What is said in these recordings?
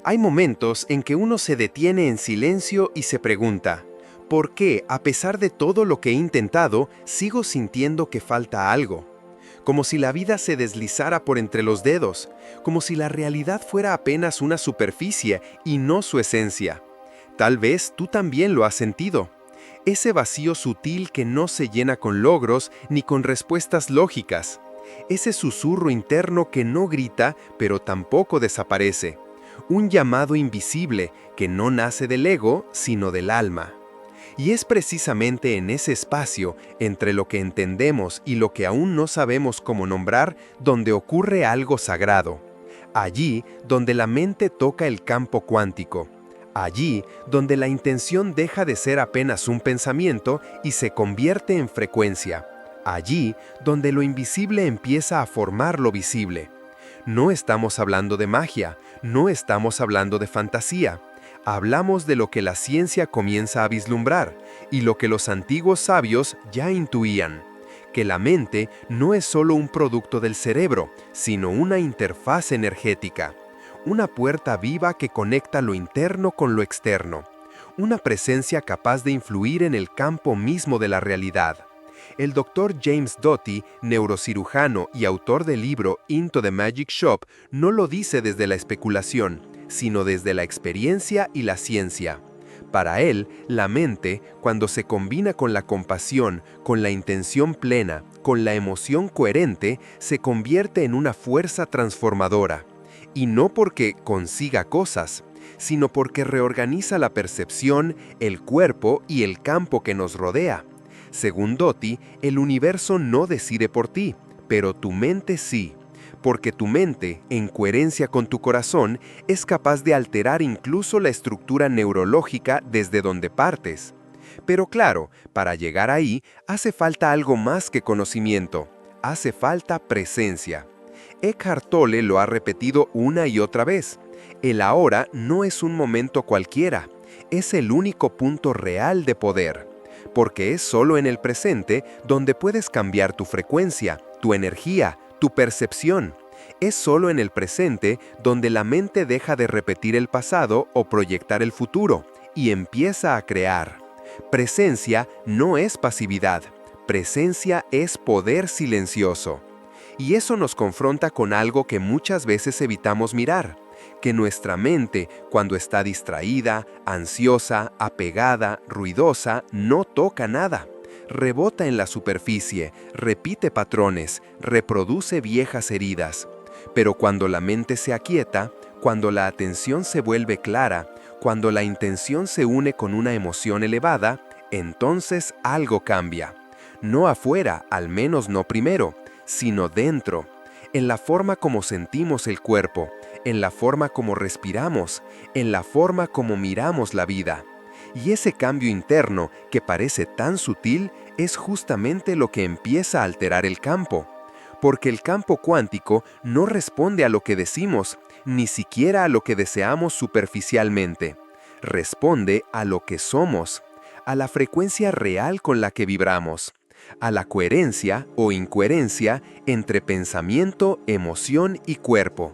Hay momentos en que uno se detiene en silencio y se pregunta, ¿por qué, a pesar de todo lo que he intentado, sigo sintiendo que falta algo? Como si la vida se deslizara por entre los dedos, como si la realidad fuera apenas una superficie y no su esencia. Tal vez tú también lo has sentido. Ese vacío sutil que no se llena con logros ni con respuestas lógicas. Ese susurro interno que no grita, pero tampoco desaparece. Un llamado invisible que no nace del ego, sino del alma. Y es precisamente en ese espacio, entre lo que entendemos y lo que aún no sabemos cómo nombrar, donde ocurre algo sagrado. Allí donde la mente toca el campo cuántico. Allí donde la intención deja de ser apenas un pensamiento y se convierte en frecuencia. Allí donde lo invisible empieza a formar lo visible. No estamos hablando de magia, no estamos hablando de fantasía. Hablamos de lo que la ciencia comienza a vislumbrar y lo que los antiguos sabios ya intuían, que la mente no es solo un producto del cerebro, sino una interfaz energética, una puerta viva que conecta lo interno con lo externo, una presencia capaz de influir en el campo mismo de la realidad. El Dr. James Doty, neurocirujano y autor del libro Into the Magic Shop, no lo dice desde la especulación, sino desde la experiencia y la ciencia. Para él, la mente, cuando se combina con la compasión, con la intención plena, con la emoción coherente, se convierte en una fuerza transformadora. Y no porque consiga cosas, sino porque reorganiza la percepción, el cuerpo y el campo que nos rodea. Según Doty, el universo no decide por ti, pero tu mente sí, porque tu mente, en coherencia con tu corazón, es capaz de alterar incluso la estructura neurológica desde donde partes. Pero claro, para llegar ahí, hace falta algo más que conocimiento, hace falta presencia. Eckhart Tolle lo ha repetido una y otra vez. El ahora no es un momento cualquiera, es el único punto real de poder. Porque es solo en el presente donde puedes cambiar tu frecuencia, tu energía, tu percepción. Es solo en el presente donde la mente deja de repetir el pasado o proyectar el futuro y empieza a crear. Presencia no es pasividad, presencia es poder silencioso. Y eso nos confronta con algo que muchas veces evitamos mirar, que nuestra mente, cuando está distraída, ansiosa, apegada, ruidosa, no toca nada. Rebota en la superficie, repite patrones, reproduce viejas heridas. Pero cuando la mente se aquieta, cuando la atención se vuelve clara, cuando la intención se une con una emoción elevada, entonces algo cambia. No afuera, al menos no primero, sino dentro, en la forma como sentimos el cuerpo, en la forma como respiramos, en la forma como miramos la vida. Y ese cambio interno, que parece tan sutil, es justamente lo que empieza a alterar el campo. Porque el campo cuántico no responde a lo que decimos, ni siquiera a lo que deseamos superficialmente. Responde a lo que somos, a la frecuencia real con la que vibramos, a la coherencia o incoherencia entre pensamiento, emoción y cuerpo.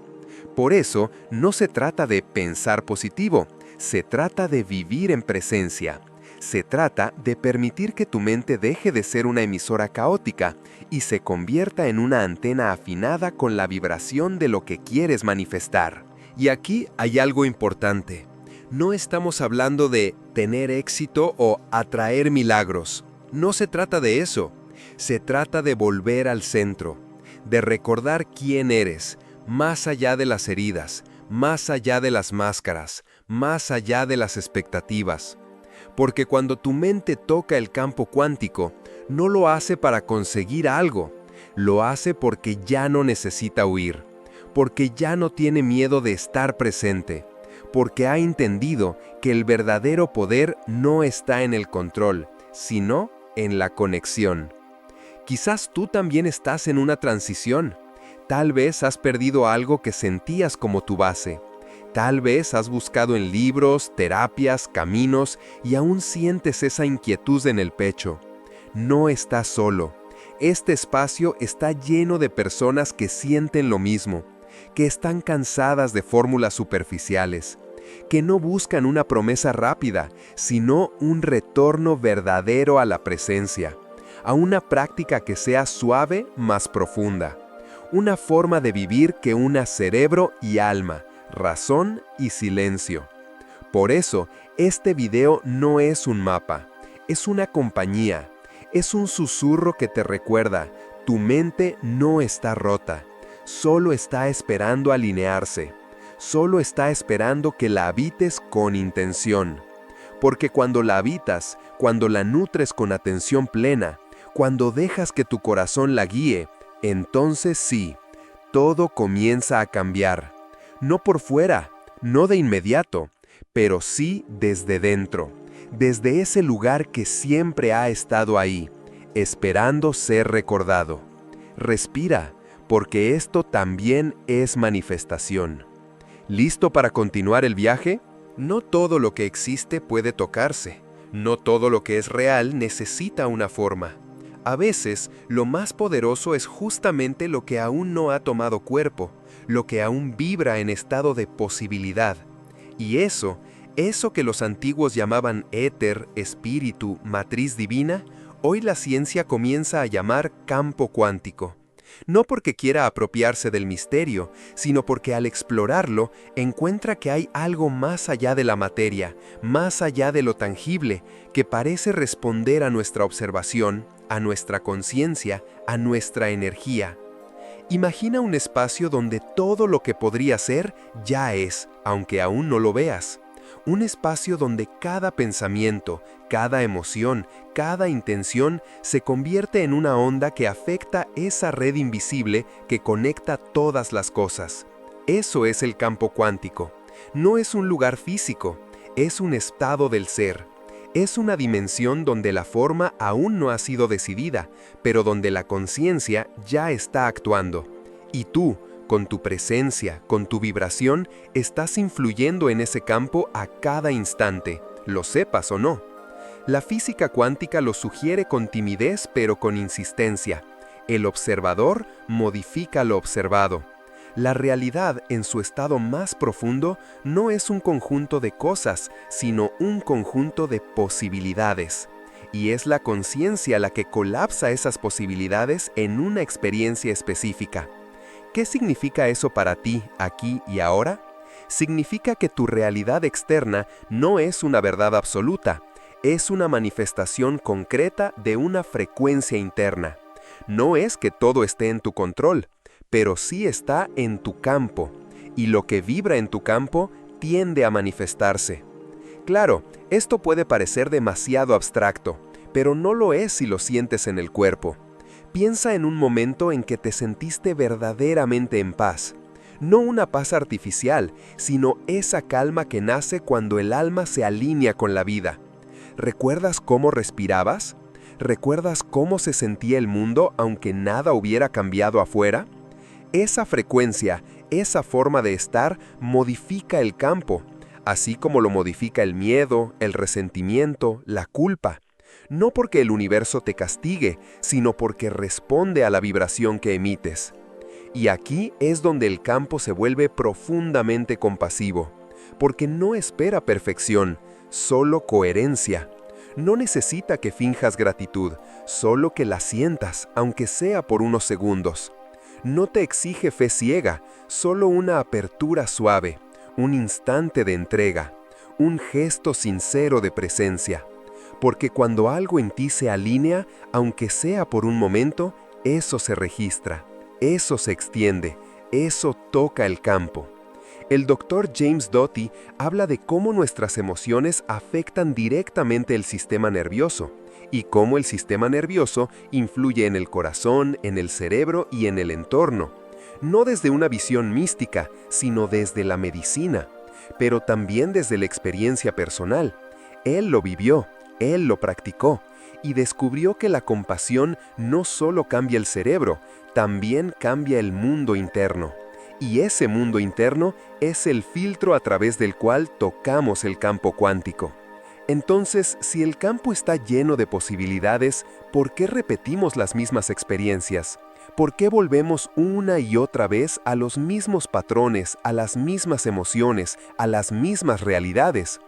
Por eso, no se trata de pensar positivo, se trata de vivir en presencia. Se trata de permitir que tu mente deje de ser una emisora caótica y se convierta en una antena afinada con la vibración de lo que quieres manifestar. Y aquí hay algo importante. No estamos hablando de tener éxito o atraer milagros. No se trata de eso. Se trata de volver al centro, de recordar quién eres, más allá de las heridas, más allá de las máscaras, más allá de las expectativas. Porque cuando tu mente toca el campo cuántico, no lo hace para conseguir algo, lo hace porque ya no necesita huir, porque ya no tiene miedo de estar presente, porque ha entendido que el verdadero poder no está en el control, sino en la conexión. Quizás tú también estás en una transición. Tal vez has perdido algo que sentías como tu base. Tal vez has buscado en libros, terapias, caminos y aún sientes esa inquietud en el pecho. No estás solo. Este espacio está lleno de personas que sienten lo mismo. que están cansadas de fórmulas superficiales, que no buscan una promesa rápida, sino un retorno verdadero a la presencia, a una práctica que sea suave más profunda, una forma de vivir que una cerebro y alma, razón y silencio. Por eso, este video no es un mapa, es una compañía, es un susurro que te recuerda, tu mente no está rota, solo está esperando alinearse, solo está esperando que la habites con intención. Porque cuando la habitas, cuando la nutres con atención plena, cuando dejas que tu corazón la guíe, entonces sí, todo comienza a cambiar. No por fuera, no de inmediato, pero sí desde dentro, desde ese lugar que siempre ha estado ahí, esperando ser recordado. Respira, porque esto también es manifestación. ¿Listo para continuar el viaje? No todo lo que existe puede tocarse. No todo lo que es real necesita una forma. A veces, lo más poderoso es justamente lo que aún no ha tomado cuerpo, lo que aún vibra en estado de posibilidad. Y eso que los antiguos llamaban éter, espíritu, matriz divina, hoy la ciencia comienza a llamar campo cuántico. No porque quiera apropiarse del misterio, sino porque al explorarlo encuentra que hay algo más allá de la materia, más allá de lo tangible, que parece responder a nuestra observación, a nuestra conciencia, a nuestra energía. Imagina un espacio donde todo lo que podría ser ya es, aunque aún no lo veas. Un espacio donde cada pensamiento, cada emoción, cada intención se convierte en una onda que afecta esa red invisible que conecta todas las cosas. Eso es el campo cuántico. No es un lugar físico, es un estado del ser. Es una dimensión donde la forma aún no ha sido decidida, pero donde la conciencia ya está actuando. Y tú, con tu presencia, con tu vibración, estás influyendo en ese campo a cada instante, lo sepas o no. La física cuántica lo sugiere con timidez pero con insistencia. El observador modifica lo observado. La realidad en su estado más profundo no es un conjunto de cosas, sino un conjunto de posibilidades. Y es la conciencia la que colapsa esas posibilidades en una experiencia específica. ¿Qué significa eso para ti, aquí y ahora? Significa que tu realidad externa no es una verdad absoluta, es una manifestación concreta de una frecuencia interna. No es que todo esté en tu control, pero sí está en tu campo, y lo que vibra en tu campo tiende a manifestarse. Claro, esto puede parecer demasiado abstracto, pero no lo es si lo sientes en el cuerpo. Piensa en un momento en que te sentiste verdaderamente en paz. No una paz artificial, sino esa calma que nace cuando el alma se alinea con la vida. ¿Recuerdas cómo respirabas? ¿Recuerdas cómo se sentía el mundo aunque nada hubiera cambiado afuera? Esa frecuencia, esa forma de estar, modifica el campo, así como lo modifica el miedo, el resentimiento, la culpa. No porque el universo te castigue, sino porque responde a la vibración que emites. Y aquí es donde el campo se vuelve profundamente compasivo, porque no espera perfección, solo coherencia. No necesita que finjas gratitud, solo que la sientas, aunque sea por unos segundos. No te exige fe ciega, solo una apertura suave, un instante de entrega, un gesto sincero de presencia. Porque cuando algo en ti se alinea, aunque sea por un momento, eso se registra, eso se extiende, eso toca el campo. El Dr. James Doty habla de cómo nuestras emociones afectan directamente el sistema nervioso y cómo el sistema nervioso influye en el corazón, en el cerebro y en el entorno. No desde una visión mística, sino desde la medicina, pero también desde la experiencia personal. Él lo vivió. Él lo practicó y descubrió que la compasión no solo cambia el cerebro, también cambia el mundo interno. Y ese mundo interno es el filtro a través del cual tocamos el campo cuántico. Entonces, si el campo está lleno de posibilidades, ¿por qué repetimos las mismas experiencias? ¿Por qué volvemos una y otra vez a los mismos patrones, a las mismas emociones, a las mismas realidades?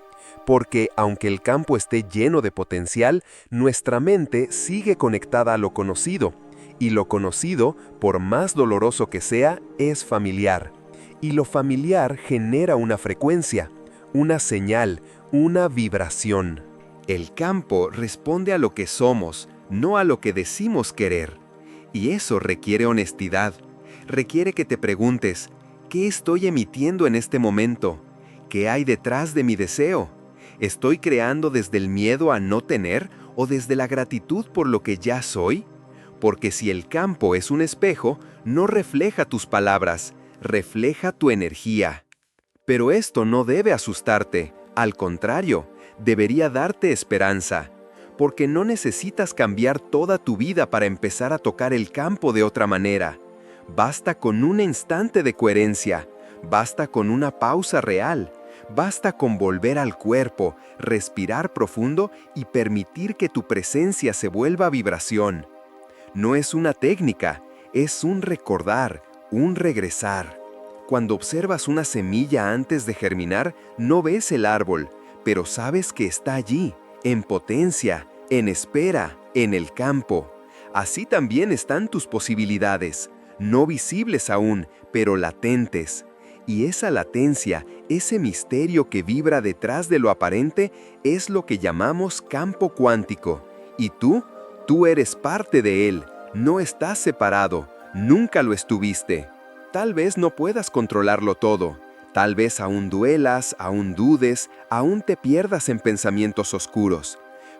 Porque aunque el campo esté lleno de potencial, nuestra mente sigue conectada a lo conocido, y lo conocido, por más doloroso que sea, es familiar. Y lo familiar genera una frecuencia, una señal, una vibración. El campo responde a lo que somos, no a lo que decimos querer. Y eso requiere honestidad. Requiere que te preguntes, ¿qué estoy emitiendo en este momento? ¿Qué hay detrás de mi deseo? ¿Estoy creando desde el miedo a no tener o desde la gratitud por lo que ya soy? Porque si el campo es un espejo, no refleja tus palabras, refleja tu energía. Pero esto no debe asustarte, al contrario, debería darte esperanza, porque no necesitas cambiar toda tu vida para empezar a tocar el campo de otra manera. Basta con un instante de coherencia, basta con una pausa real, basta con volver al cuerpo, respirar profundo y permitir que tu presencia se vuelva vibración. No es una técnica, es un recordar, un regresar. Cuando observas una semilla antes de germinar, no ves el árbol, pero sabes que está allí, en potencia, en espera, en el campo. Así también están tus posibilidades, no visibles aún, pero latentes. Y esa latencia, ese misterio que vibra detrás de lo aparente, es lo que llamamos campo cuántico. Y tú eres parte de él, no estás separado, nunca lo estuviste. Tal vez no puedas controlarlo todo. Tal vez aún duelas, aún dudes, aún te pierdas en pensamientos oscuros.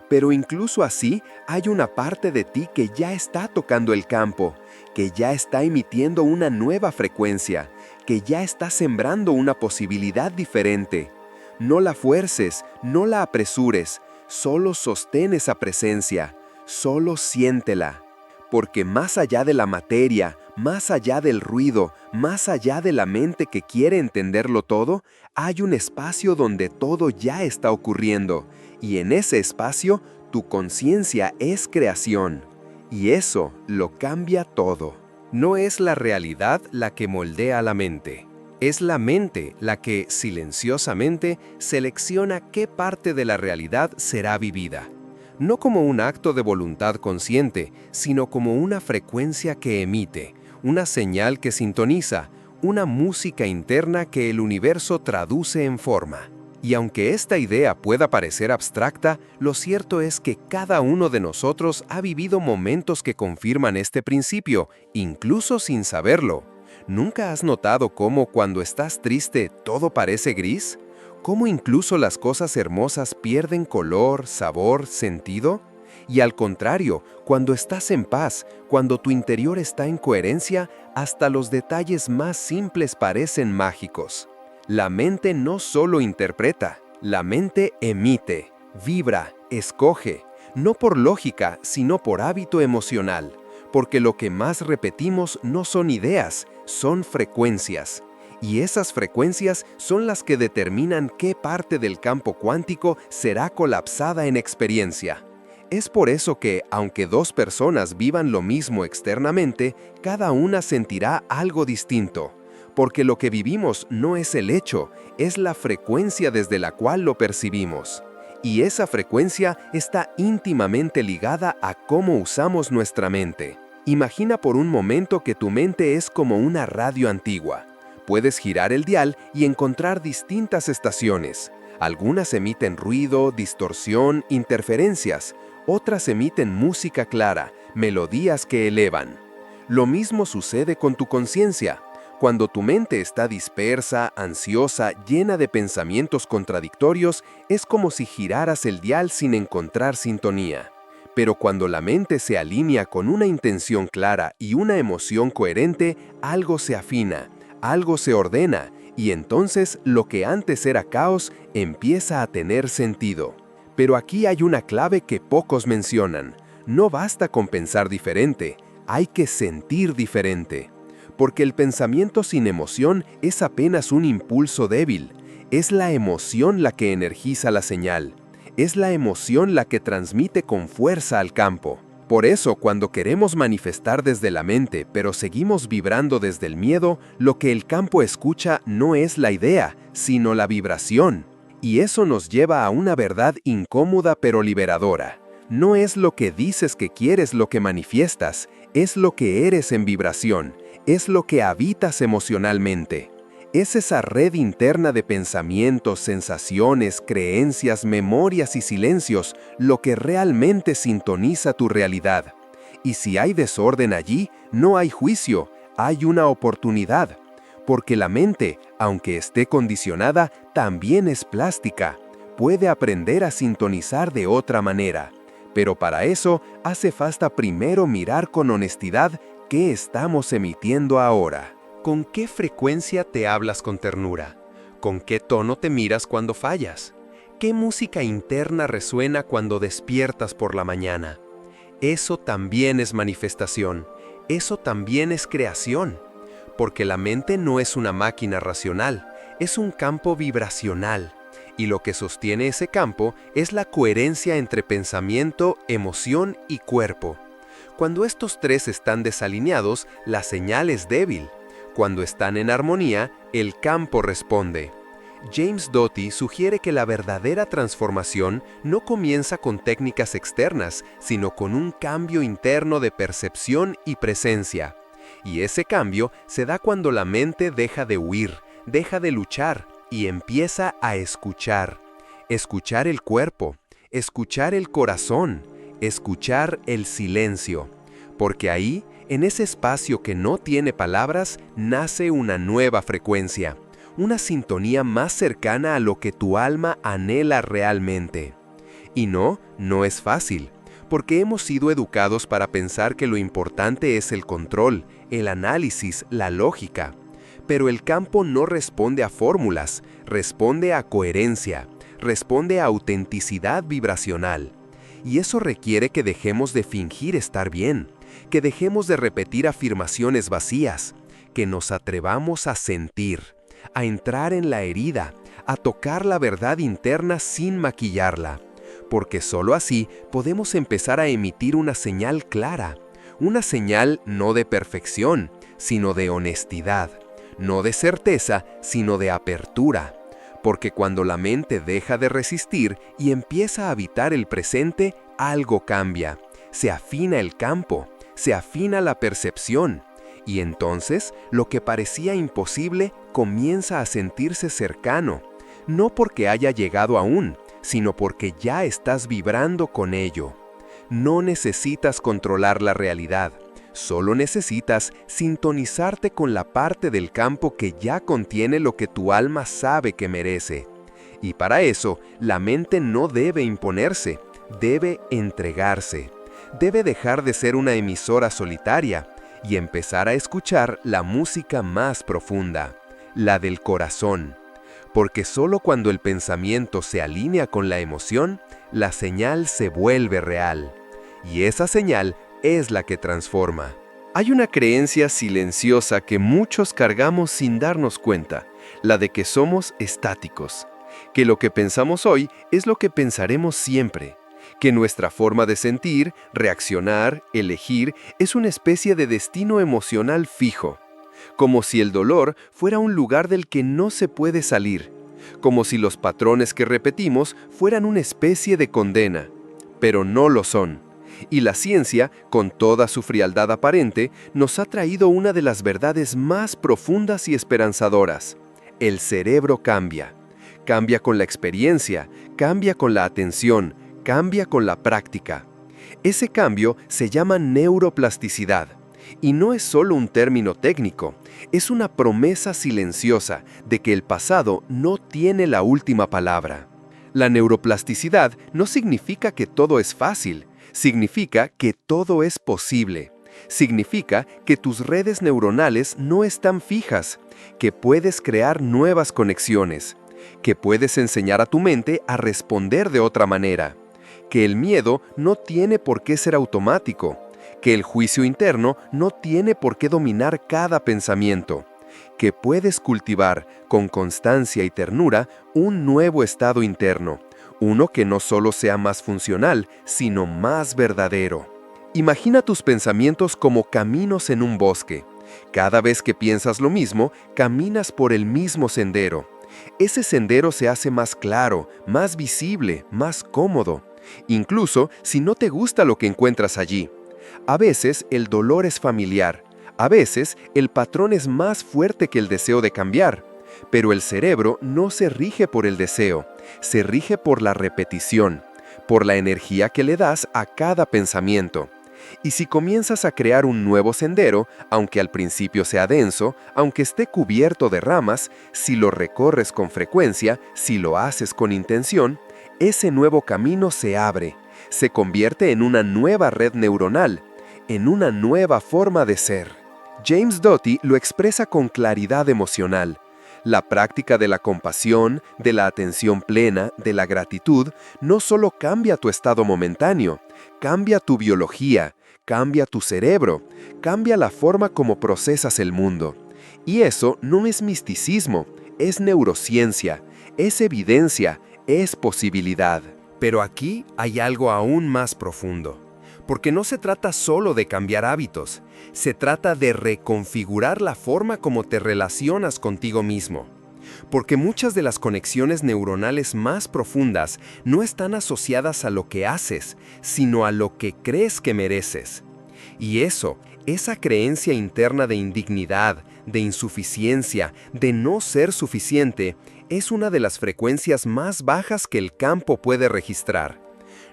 Pero incluso así, hay una parte de ti que ya está tocando el campo, que ya está emitiendo una nueva frecuencia, que ya está sembrando una posibilidad diferente. No la fuerces, no la apresures, solo sostén esa presencia, solo siéntela. Porque más allá de la materia, más allá del ruido, más allá de la mente que quiere entenderlo todo, hay un espacio donde todo ya está ocurriendo, y en ese espacio tu conciencia es creación, y eso lo cambia todo. No es la realidad la que moldea la mente, es la mente la que, silenciosamente, selecciona qué parte de la realidad será vivida. No como un acto de voluntad consciente, sino como una frecuencia que emite, una señal que sintoniza, una música interna que el universo traduce en forma. Y aunque esta idea pueda parecer abstracta, lo cierto es que cada uno de nosotros ha vivido momentos que confirman este principio, incluso sin saberlo. ¿Nunca has notado cómo cuando estás triste todo parece gris? ¿Cómo incluso las cosas hermosas pierden color, sabor, sentido? Y al contrario, cuando estás en paz, cuando tu interior está en coherencia, hasta los detalles más simples parecen mágicos. La mente no solo interpreta, la mente emite, vibra, escoge, no por lógica, sino por hábito emocional, porque lo que más repetimos no son ideas, son frecuencias. Y esas frecuencias son las que determinan qué parte del campo cuántico será colapsada en experiencia. Es por eso que, aunque dos personas vivan lo mismo externamente, cada una sentirá algo distinto. Porque lo que vivimos no es el hecho, es la frecuencia desde la cual lo percibimos. Y esa frecuencia está íntimamente ligada a cómo usamos nuestra mente. Imagina por un momento que tu mente es como una radio antigua. Puedes girar el dial y encontrar distintas estaciones. Algunas emiten ruido, distorsión, interferencias. Otras emiten música clara, melodías que elevan. Lo mismo sucede con tu conciencia. Cuando tu mente está dispersa, ansiosa, llena de pensamientos contradictorios, es como si giraras el dial sin encontrar sintonía. Pero cuando la mente se alinea con una intención clara y una emoción coherente, algo se afina. Algo se ordena, y entonces lo que antes era caos empieza a tener sentido. Pero aquí hay una clave que pocos mencionan. No basta con pensar diferente, hay que sentir diferente. Porque el pensamiento sin emoción es apenas un impulso débil. Es la emoción la que energiza la señal. Es la emoción la que transmite con fuerza al campo. Por eso, cuando queremos manifestar desde la mente, pero seguimos vibrando desde el miedo, lo que el campo escucha no es la idea, sino la vibración. Y eso nos lleva a una verdad incómoda pero liberadora. No es lo que dices que quieres lo que manifiestas, es lo que eres en vibración, es lo que habitas emocionalmente. Es esa red interna de pensamientos, sensaciones, creencias, memorias y silencios lo que realmente sintoniza tu realidad. Y si hay desorden allí, no hay juicio, hay una oportunidad. Porque la mente, aunque esté condicionada, también es plástica. Puede aprender a sintonizar de otra manera. Pero para eso hace falta primero mirar con honestidad qué estamos emitiendo ahora. ¿Con qué frecuencia te hablas con ternura? ¿Con qué tono te miras cuando fallas? ¿Qué música interna resuena cuando despiertas por la mañana? Eso también es manifestación, eso también es creación, porque la mente no es una máquina racional, es un campo vibracional, y lo que sostiene ese campo es la coherencia entre pensamiento, emoción y cuerpo. Cuando estos tres están desalineados, la señal es débil. Cuando están en armonía, el campo responde. James Doty sugiere que la verdadera transformación no comienza con técnicas externas, sino con un cambio interno de percepción y presencia. Y ese cambio se da cuando la mente deja de huir, deja de luchar y empieza a escuchar. Escuchar el cuerpo, escuchar el corazón, escuchar el silencio. Porque ahí, en ese espacio que no tiene palabras, nace una nueva frecuencia, una sintonía más cercana a lo que tu alma anhela realmente. Y no es fácil, porque hemos sido educados para pensar que lo importante es el control, el análisis, la lógica. Pero el campo no responde a fórmulas, responde a coherencia, responde a autenticidad vibracional. Y eso requiere que dejemos de fingir estar bien, que dejemos de repetir afirmaciones vacías, que nos atrevamos a sentir, a entrar en la herida, a tocar la verdad interna sin maquillarla, porque solo así podemos empezar a emitir una señal clara, una señal no de perfección, sino de honestidad, no de certeza, sino de apertura, porque cuando la mente deja de resistir y empieza a habitar el presente, algo cambia, se afina el campo, se afina la percepción, y entonces lo que parecía imposible comienza a sentirse cercano, no porque haya llegado aún, sino porque ya estás vibrando con ello. No necesitas controlar la realidad, solo necesitas sintonizarte con la parte del campo que ya contiene lo que tu alma sabe que merece. Y para eso, la mente no debe imponerse, debe entregarse. Debe dejar de ser una emisora solitaria y empezar a escuchar la música más profunda, la del corazón. Porque solo cuando el pensamiento se alinea con la emoción, la señal se vuelve real. Y esa señal es la que transforma. Hay una creencia silenciosa que muchos cargamos sin darnos cuenta, la de que somos estáticos, que lo que pensamos hoy es lo que pensaremos siempre, que nuestra forma de sentir, reaccionar, elegir es una especie de destino emocional fijo, como si el dolor fuera un lugar del que no se puede salir, como si los patrones que repetimos fueran una especie de condena, pero no lo son. Y la ciencia, con toda su frialdad aparente, nos ha traído una de las verdades más profundas y esperanzadoras. El cerebro cambia. Cambia con la experiencia, cambia con la atención, cambia con la práctica. Ese cambio se llama neuroplasticidad. Y no es solo un término técnico, es una promesa silenciosa de que el pasado no tiene la última palabra. La neuroplasticidad no significa que todo es fácil, significa que todo es posible. Significa que tus redes neuronales no están fijas, que puedes crear nuevas conexiones, que puedes enseñar a tu mente a responder de otra manera, que el miedo no tiene por qué ser automático, que el juicio interno no tiene por qué dominar cada pensamiento, que puedes cultivar con constancia y ternura un nuevo estado interno, uno que no solo sea más funcional, sino más verdadero. Imagina tus pensamientos como caminos en un bosque. Cada vez que piensas lo mismo, caminas por el mismo sendero. Ese sendero se hace más claro, más visible, más cómodo, incluso si no te gusta lo que encuentras allí. A veces el dolor es familiar, a veces el patrón es más fuerte que el deseo de cambiar, pero el cerebro no se rige por el deseo, se rige por la repetición, por la energía que le das a cada pensamiento. Y si comienzas a crear un nuevo sendero, aunque al principio sea denso, aunque esté cubierto de ramas, si lo recorres con frecuencia, si lo haces con intención, ese nuevo camino se abre, se convierte en una nueva red neuronal, en una nueva forma de ser. James Doty lo expresa con claridad emocional. La práctica de la compasión, de la atención plena, de la gratitud, no solo cambia tu estado momentáneo, cambia tu biología, cambia tu cerebro, cambia la forma como procesas el mundo. Y eso no es misticismo, es neurociencia, es evidencia, es posibilidad. Pero aquí hay algo aún más profundo, porque no se trata solo de cambiar hábitos, se trata de reconfigurar la forma como te relacionas contigo mismo. Porque muchas de las conexiones neuronales más profundas no están asociadas a lo que haces, sino a lo que crees que mereces. Y eso, esa creencia interna de indignidad, de insuficiencia, de no ser suficiente, es una de las frecuencias más bajas que el campo puede registrar.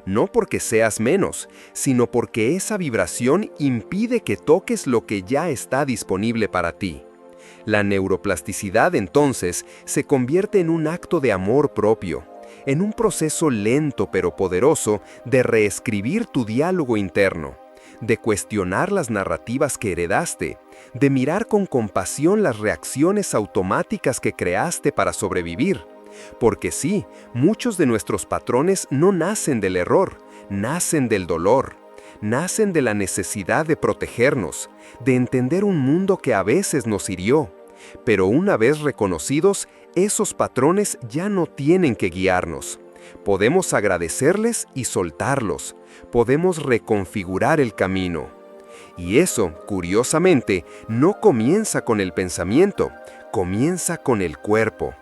No porque seas menos, sino porque esa vibración impide que toques lo que ya está disponible para ti. La neuroplasticidad entonces se convierte en un acto de amor propio, en un proceso lento pero poderoso de reescribir tu diálogo interno, de cuestionar las narrativas que heredaste, de mirar con compasión las reacciones automáticas que creaste para sobrevivir. Porque sí, muchos de nuestros patrones no nacen del error, nacen del dolor, nacen de la necesidad de protegernos, de entender un mundo que a veces nos hirió. Pero una vez reconocidos, esos patrones ya no tienen que guiarnos. Podemos agradecerles y soltarlos, podemos reconfigurar el camino. Y eso, curiosamente, no comienza con el pensamiento, comienza con el cuerpo.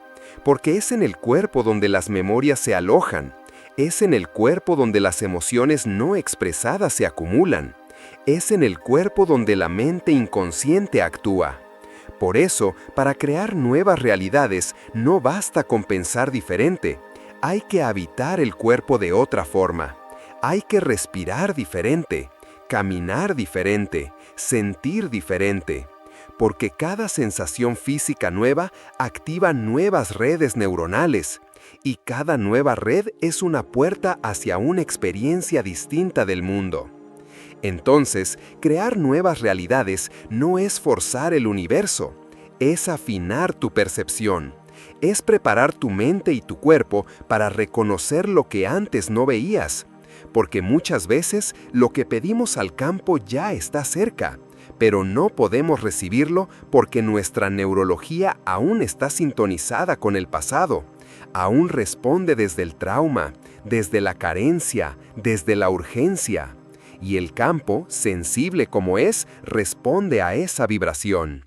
Porque es en el cuerpo donde las memorias se alojan, es en el cuerpo donde las emociones no expresadas se acumulan, es en el cuerpo donde la mente inconsciente actúa. Por eso, para crear nuevas realidades, no basta con pensar diferente, hay que habitar el cuerpo de otra forma, hay que respirar diferente, caminar diferente, sentir diferente. Porque cada sensación física nueva activa nuevas redes neuronales, y cada nueva red es una puerta hacia una experiencia distinta del mundo. Entonces, crear nuevas realidades no es forzar el universo, es afinar tu percepción, es preparar tu mente y tu cuerpo para reconocer lo que antes no veías, porque muchas veces lo que pedimos al campo ya está cerca, pero no podemos recibirlo porque nuestra neurología aún está sintonizada con el pasado, aún responde desde el trauma, desde la carencia, desde la urgencia. Y el campo, sensible como es, responde a esa vibración.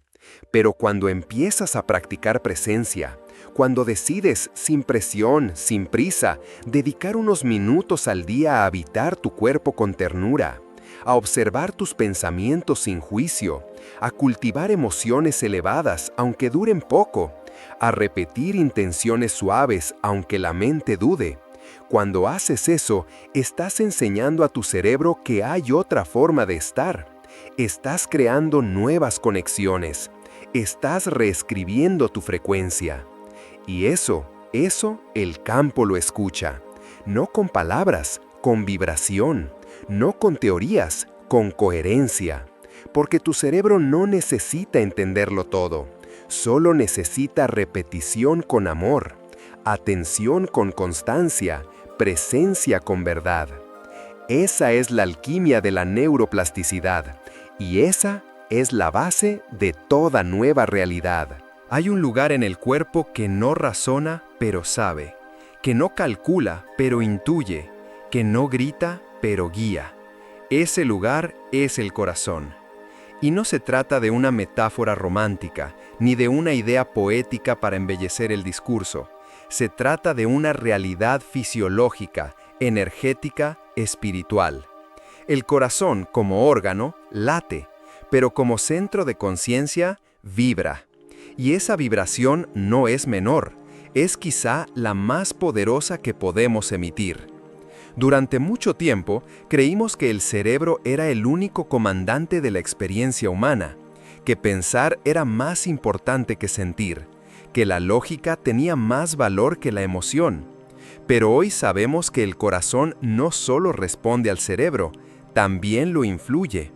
Pero cuando empiezas a practicar presencia, cuando decides, sin presión, sin prisa, dedicar unos minutos al día a habitar tu cuerpo con ternura, a observar tus pensamientos sin juicio, a cultivar emociones elevadas aunque duren poco, a repetir intenciones suaves aunque la mente dude. Cuando haces eso, estás enseñando a tu cerebro que hay otra forma de estar. Estás creando nuevas conexiones. Estás reescribiendo tu frecuencia. Y eso el campo lo escucha. No con palabras, con vibración. No con teorías, con coherencia. Porque tu cerebro no necesita entenderlo todo. Solo necesita repetición con amor, atención con constancia, presencia con verdad. Esa es la alquimia de la neuroplasticidad. Y esa es la base de toda nueva realidad. Hay un lugar en el cuerpo que no razona, pero sabe. Que no calcula, pero intuye. Que no grita, pero guía. Ese lugar es el corazón. Y no se trata de una metáfora romántica, ni de una idea poética para embellecer el discurso. Se trata de una realidad fisiológica, energética, espiritual. El corazón, como órgano, late, pero como centro de conciencia, vibra. Y esa vibración no es menor, es quizá la más poderosa que podemos emitir. Durante mucho tiempo, creímos que el cerebro era el único comandante de la experiencia humana, que pensar era más importante que sentir, que la lógica tenía más valor que la emoción. Pero hoy sabemos que el corazón no solo responde al cerebro, también lo influye.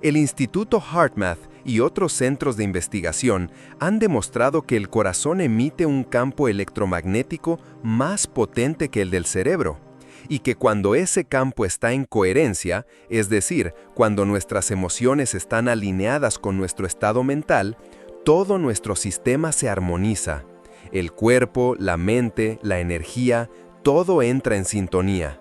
El Instituto HeartMath y otros centros de investigación han demostrado que el corazón emite un campo electromagnético más potente que el del cerebro, y que cuando ese campo está en coherencia, es decir, cuando nuestras emociones están alineadas con nuestro estado mental, todo nuestro sistema se armoniza. El cuerpo, la mente, la energía, todo entra en sintonía.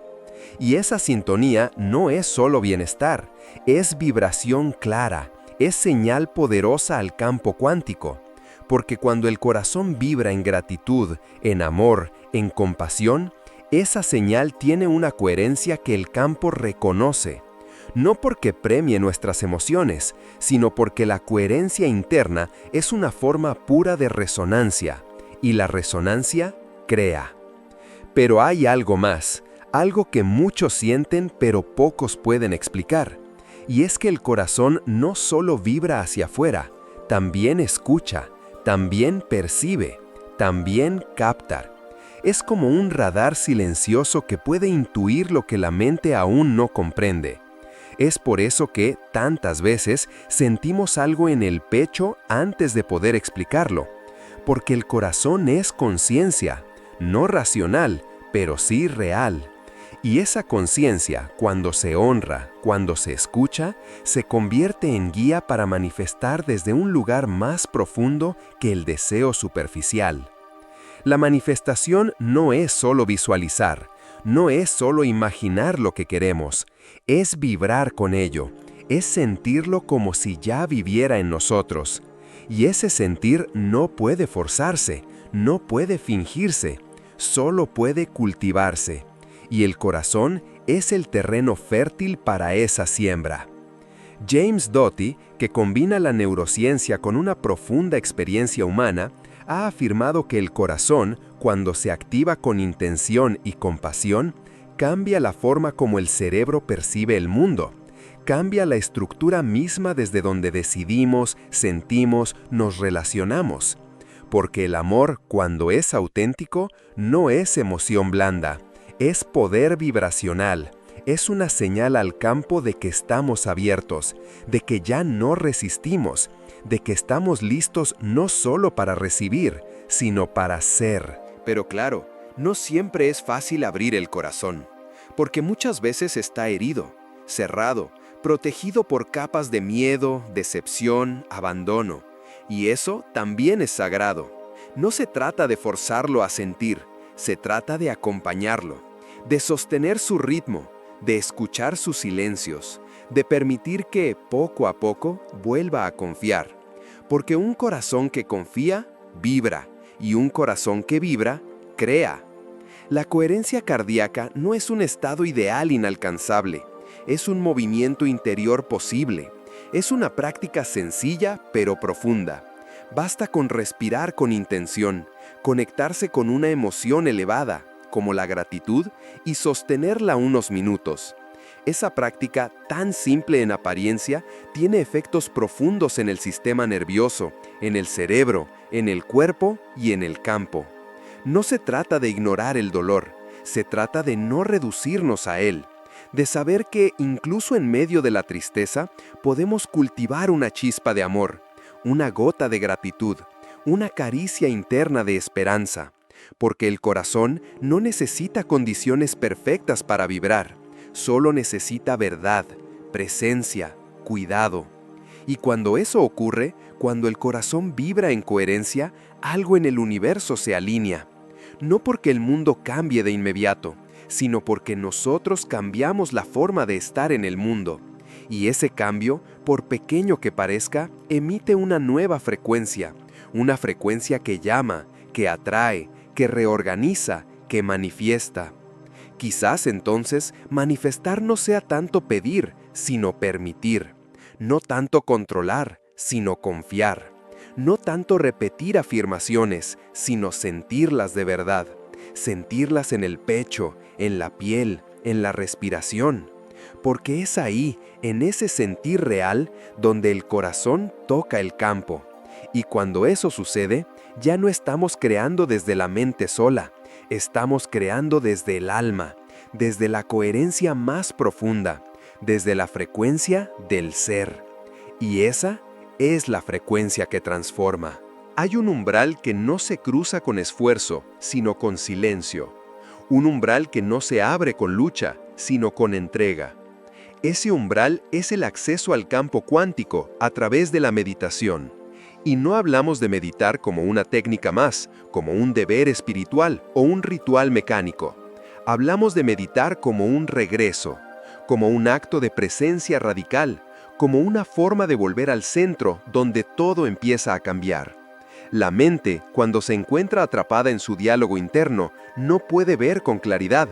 Y esa sintonía no es solo bienestar, es vibración clara, es señal poderosa al campo cuántico. Porque cuando el corazón vibra en gratitud, en amor, en compasión, esa señal tiene una coherencia que el campo reconoce, no porque premie nuestras emociones, sino porque la coherencia interna es una forma pura de resonancia, y la resonancia crea. Pero hay algo más, algo que muchos sienten pero pocos pueden explicar, y es que el corazón no solo vibra hacia afuera, también escucha, también percibe, también capta. Es como un radar silencioso que puede intuir lo que la mente aún no comprende. Es por eso que, tantas veces, sentimos algo en el pecho antes de poder explicarlo. Porque el corazón es conciencia, no racional, pero sí real. Y esa conciencia, cuando se honra, cuando se escucha, se convierte en guía para manifestar desde un lugar más profundo que el deseo superficial. La manifestación no es solo visualizar, no es solo imaginar lo que queremos, es vibrar con ello, es sentirlo como si ya viviera en nosotros. Y ese sentir no puede forzarse, no puede fingirse, solo puede cultivarse. Y el corazón es el terreno fértil para esa siembra. James Doty, que combina la neurociencia con una profunda experiencia humana, ha afirmado que el corazón, cuando se activa con intención y compasión, cambia la forma como el cerebro percibe el mundo, cambia la estructura misma desde donde decidimos, sentimos, nos relacionamos. Porque el amor, cuando es auténtico, no es emoción blanda, es poder vibracional, es una señal al campo de que estamos abiertos, de que ya no resistimos, de que estamos listos no solo para recibir, sino para ser. Pero claro, no siempre es fácil abrir el corazón, porque muchas veces está herido, cerrado, protegido por capas de miedo, decepción, abandono. Y eso también es sagrado. No se trata de forzarlo a sentir, se trata de acompañarlo, de sostener su ritmo, de escuchar sus silencios, de permitir que, poco a poco, vuelva a confiar. Porque un corazón que confía, vibra, y un corazón que vibra, crea. La coherencia cardíaca no es un estado ideal inalcanzable, es un movimiento interior posible, es una práctica sencilla pero profunda. Basta con respirar con intención, conectarse con una emoción elevada, como la gratitud, y sostenerla unos minutos. Esa práctica, tan simple en apariencia, tiene efectos profundos en el sistema nervioso, en el cerebro, en el cuerpo y en el campo. No se trata de ignorar el dolor, se trata de no reducirnos a él, de saber que incluso en medio de la tristeza podemos cultivar una chispa de amor, una gota de gratitud, una caricia interna de esperanza, porque el corazón no necesita condiciones perfectas para vibrar. Solo necesita verdad, presencia, cuidado. Y cuando eso ocurre, cuando el corazón vibra en coherencia, algo en el universo se alinea. No porque el mundo cambie de inmediato, sino porque nosotros cambiamos la forma de estar en el mundo. Y ese cambio, por pequeño que parezca, emite una nueva frecuencia, una frecuencia que llama, que atrae, que reorganiza, que manifiesta. Quizás entonces manifestar no sea tanto pedir, sino permitir, no tanto controlar, sino confiar, no tanto repetir afirmaciones, sino sentirlas de verdad, sentirlas en el pecho, en la piel, en la respiración, porque es ahí, en ese sentir real, donde el corazón toca el campo. Y cuando eso sucede, ya no estamos creando desde la mente sola, estamos creando desde el alma, desde la coherencia más profunda, desde la frecuencia del ser. Y esa es la frecuencia que transforma. Hay un umbral que no se cruza con esfuerzo, sino con silencio. Un umbral que no se abre con lucha, sino con entrega. Ese umbral es el acceso al campo cuántico a través de la meditación. Y no hablamos de meditar como una técnica más, como un deber espiritual o un ritual mecánico. Hablamos de meditar como un regreso, como un acto de presencia radical, como una forma de volver al centro donde todo empieza a cambiar. La mente, cuando se encuentra atrapada en su diálogo interno, no puede ver con claridad,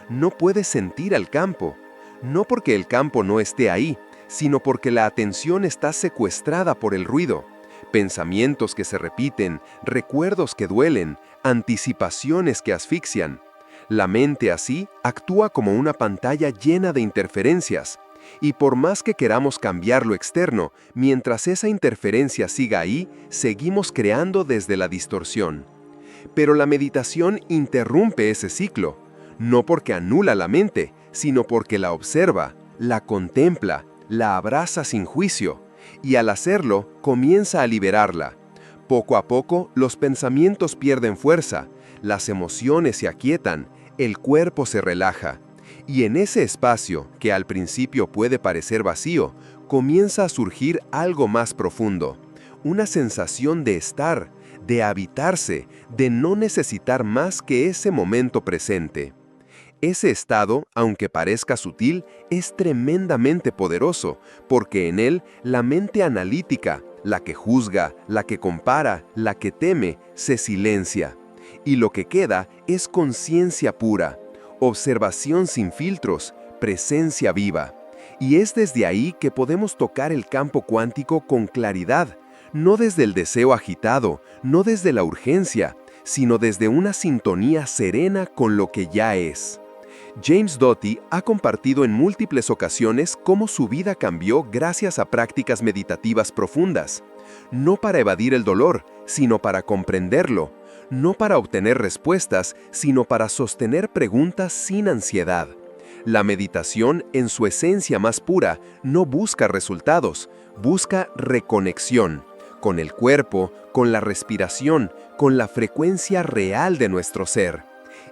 no puede sentir al campo. No porque el campo no esté ahí, sino porque la atención está secuestrada por el ruido. Pensamientos que se repiten, recuerdos que duelen, anticipaciones que asfixian. La mente así actúa como una pantalla llena de interferencias. Y por más que queramos cambiar lo externo, mientras esa interferencia siga ahí, seguimos creando desde la distorsión. Pero la meditación interrumpe ese ciclo, no porque anula la mente, sino porque la observa, la contempla, la abraza sin juicio, y al hacerlo comienza a liberarla. Poco a poco los pensamientos pierden fuerza, las emociones se aquietan, el cuerpo se relaja. Y en ese espacio, que al principio puede parecer vacío, comienza a surgir algo más profundo, una sensación de estar, de habitarse, de no necesitar más que ese momento presente. Ese estado, aunque parezca sutil, es tremendamente poderoso, porque en él la mente analítica, la que juzga, la que compara, la que teme, se silencia. Y lo que queda es conciencia pura, observación sin filtros, presencia viva. Y es desde ahí que podemos tocar el campo cuántico con claridad, no desde el deseo agitado, no desde la urgencia, sino desde una sintonía serena con lo que ya es. James Doty ha compartido en múltiples ocasiones cómo su vida cambió gracias a prácticas meditativas profundas, no para evadir el dolor, sino para comprenderlo, no para obtener respuestas, sino para sostener preguntas sin ansiedad. La meditación, en su esencia más pura, no busca resultados, busca reconexión, con el cuerpo, con la respiración, con la frecuencia real de nuestro ser.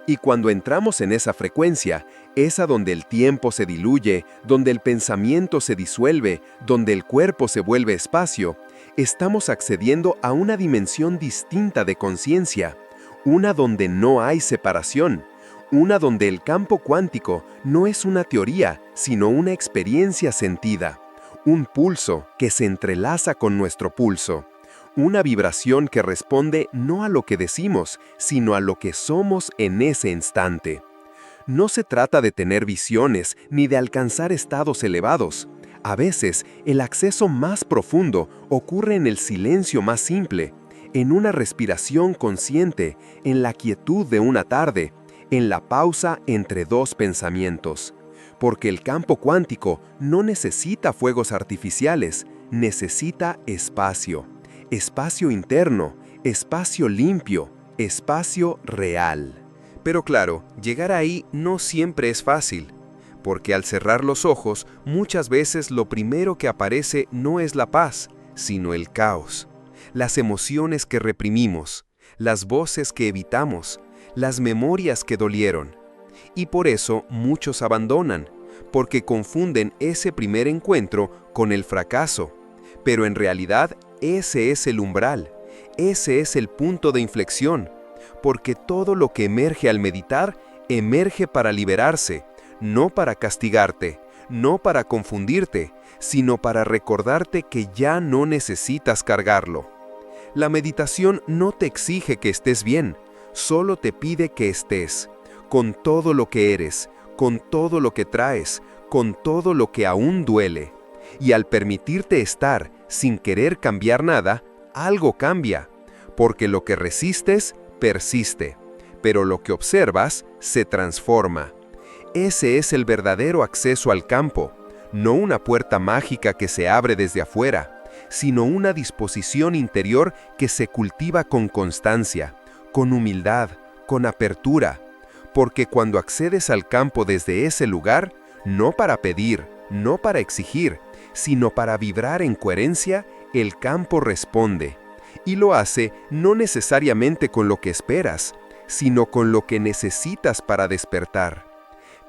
Y cuando entramos en esa frecuencia, esa donde el tiempo se diluye, donde el pensamiento se disuelve, donde el cuerpo se vuelve espacio, estamos accediendo a una dimensión distinta de conciencia, una donde no hay separación, una donde el campo cuántico no es una teoría, sino una experiencia sentida, un pulso que se entrelaza con nuestro pulso. Una vibración que responde no a lo que decimos, sino a lo que somos en ese instante. No se trata de tener visiones ni de alcanzar estados elevados. A veces, el acceso más profundo ocurre en el silencio más simple, en una respiración consciente, en la quietud de una tarde, en la pausa entre dos pensamientos. Porque el campo cuántico no necesita fuegos artificiales, necesita espacio. Espacio interno, espacio limpio, espacio real. Pero claro, llegar ahí no siempre es fácil, porque al cerrar los ojos, muchas veces lo primero que aparece no es la paz, sino el caos. Las emociones que reprimimos, las voces que evitamos, las memorias que dolieron. Y por eso muchos abandonan, porque confunden ese primer encuentro con el fracaso. Pero en realidad, ese es el umbral, ese es el punto de inflexión, porque todo lo que emerge al meditar Emerge para liberarse, no para castigarte, no para confundirte, sino para recordarte que ya no necesitas cargarlo. La meditación no te exige que estés bien, solo te pide que estés, con todo lo que eres, con todo lo que traes, con todo lo que aún duele. Y al permitirte estar sin querer cambiar nada, algo cambia, porque lo que resistes persiste, pero lo que observas se transforma. Ese es el verdadero acceso al campo, no una puerta mágica que se abre desde afuera, sino una disposición interior que se cultiva con constancia, con humildad, con apertura, porque cuando accedes al campo desde ese lugar, no para pedir, no para exigir, sino para vibrar en coherencia, el campo responde. Y lo hace no necesariamente con lo que esperas, sino con lo que necesitas para despertar.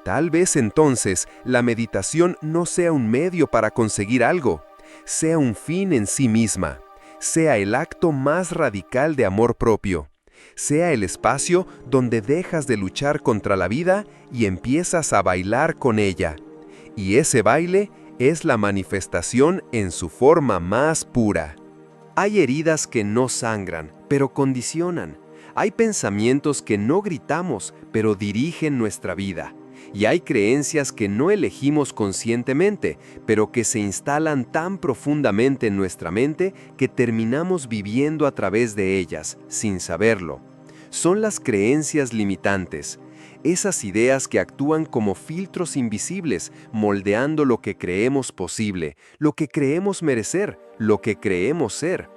Tal vez entonces la meditación no sea un medio para conseguir algo, sea un fin en sí misma, sea el acto más radical de amor propio, sea el espacio donde dejas de luchar contra la vida y empiezas a bailar con ella. Y ese baile es la manifestación en su forma más pura. Hay heridas que no sangran, pero condicionan. Hay pensamientos que no gritamos, pero dirigen nuestra vida. Y hay creencias que no elegimos conscientemente, pero que se instalan tan profundamente en nuestra mente que terminamos viviendo a través de ellas, sin saberlo. Son las creencias limitantes, esas ideas que actúan como filtros invisibles, moldeando lo que creemos posible, lo que creemos merecer, lo que creemos ser.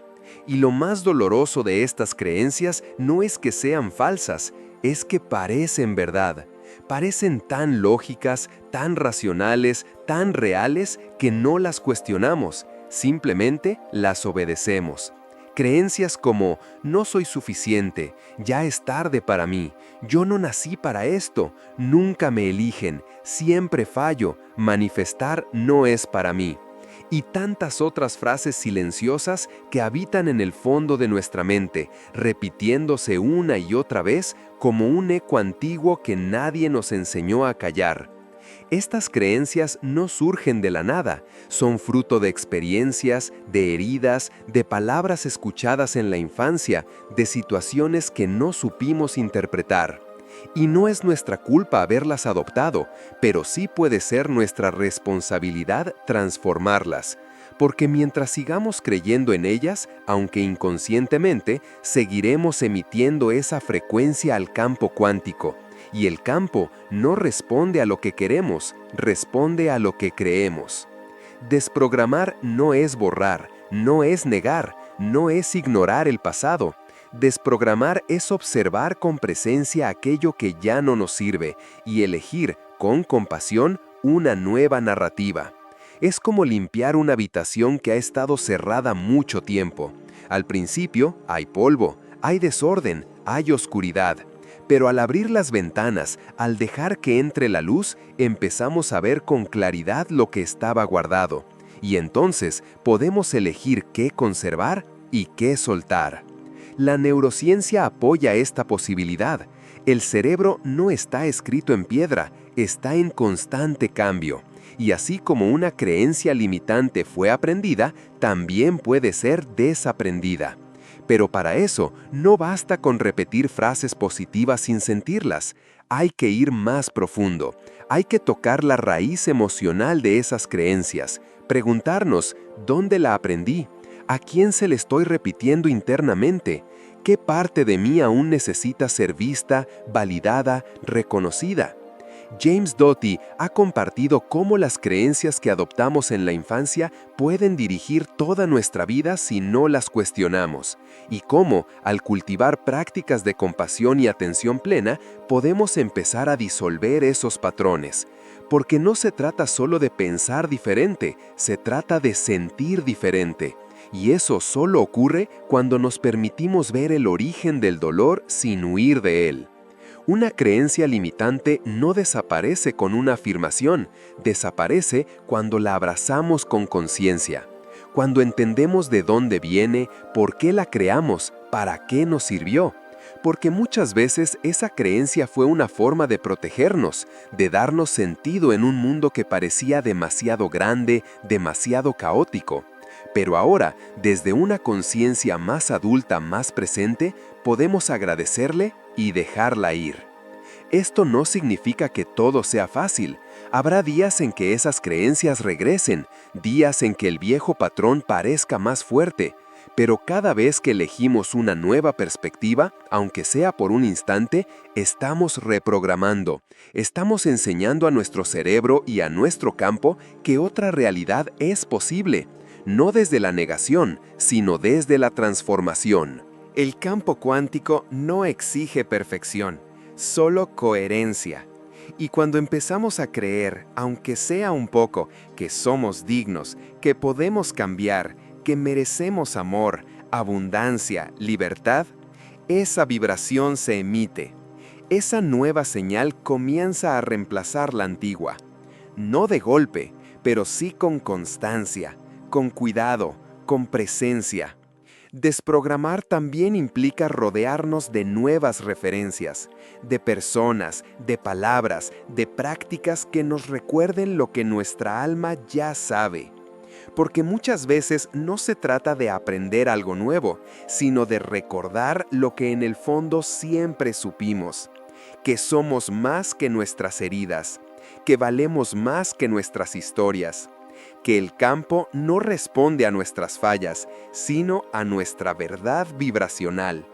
Y lo más doloroso de estas creencias no es que sean falsas, es que parecen verdad. Parecen tan lógicas, tan racionales, tan reales que no las cuestionamos, simplemente las obedecemos. Creencias como no soy suficiente, ya es tarde para mí, yo no nací para esto, nunca me eligen, siempre fallo, manifestar no es para mí. Y tantas otras frases silenciosas que habitan en el fondo de nuestra mente, repitiéndose una y otra vez como un eco antiguo que nadie nos enseñó a callar. Estas creencias no surgen de la nada, son fruto de experiencias, de heridas, de palabras escuchadas en la infancia, de situaciones que no supimos interpretar. Y no es nuestra culpa haberlas adoptado, pero sí puede ser nuestra responsabilidad transformarlas, porque mientras sigamos creyendo en ellas, aunque inconscientemente, seguiremos emitiendo esa frecuencia al campo cuántico. Y el campo no responde a lo que queremos, responde a lo que creemos. Desprogramar no es borrar, no es negar, no es ignorar el pasado. Desprogramar es observar con presencia aquello que ya no nos sirve y elegir, con compasión, una nueva narrativa. Es como limpiar una habitación que ha estado cerrada mucho tiempo. Al principio hay polvo, hay desorden, hay oscuridad. Pero al abrir las ventanas, al dejar que entre la luz, empezamos a ver con claridad lo que estaba guardado. Y entonces podemos elegir qué conservar y qué soltar. La neurociencia apoya esta posibilidad. El cerebro no está escrito en piedra, está en constante cambio. Y así como una creencia limitante fue aprendida, también puede ser desaprendida. Pero para eso no basta con repetir frases positivas sin sentirlas. Hay que ir más profundo. Hay que tocar la raíz emocional de esas creencias. Preguntarnos, ¿dónde la aprendí? ¿A quién se le estoy repitiendo internamente? ¿Qué parte de mí aún necesita ser vista, validada, reconocida? James Doty ha compartido cómo las creencias que adoptamos en la infancia pueden dirigir toda nuestra vida si no las cuestionamos, y cómo, al cultivar prácticas de compasión y atención plena, podemos empezar a disolver esos patrones. Porque no se trata solo de pensar diferente, se trata de sentir diferente. Y eso solo ocurre cuando nos permitimos ver el origen del dolor sin huir de él. Una creencia limitante no desaparece con una afirmación, desaparece cuando la abrazamos con conciencia. Cuando entendemos de dónde viene, por qué la creamos, para qué nos sirvió. Porque muchas veces esa creencia fue una forma de protegernos, de darnos sentido en un mundo que parecía demasiado grande, demasiado caótico. Pero ahora, desde una conciencia más adulta, más presente, podemos agradecerle y dejarla ir. Esto no significa que todo sea fácil. Habrá días en que esas creencias regresen, días en que el viejo patrón parezca más fuerte, pero cada vez que elegimos una nueva perspectiva, aunque sea por un instante, estamos reprogramando, estamos enseñando a nuestro cerebro y a nuestro campo que otra realidad es posible, no desde la negación, sino desde la transformación. El campo cuántico no exige perfección, solo coherencia. Y cuando empezamos a creer, aunque sea un poco, que somos dignos, que podemos cambiar, que merecemos amor, abundancia, libertad, esa vibración se emite. Esa nueva señal comienza a reemplazar la antigua. No de golpe, pero sí con constancia, con cuidado, con presencia. Desprogramar también implica rodearnos de nuevas referencias, de personas, de palabras, de prácticas que nos recuerden lo que nuestra alma ya sabe. Porque muchas veces no se trata de aprender algo nuevo, sino de recordar lo que en el fondo siempre supimos, que somos más que nuestras heridas, que valemos más que nuestras historias, que el campo no responde a nuestras fallas, sino a nuestra verdad vibracional.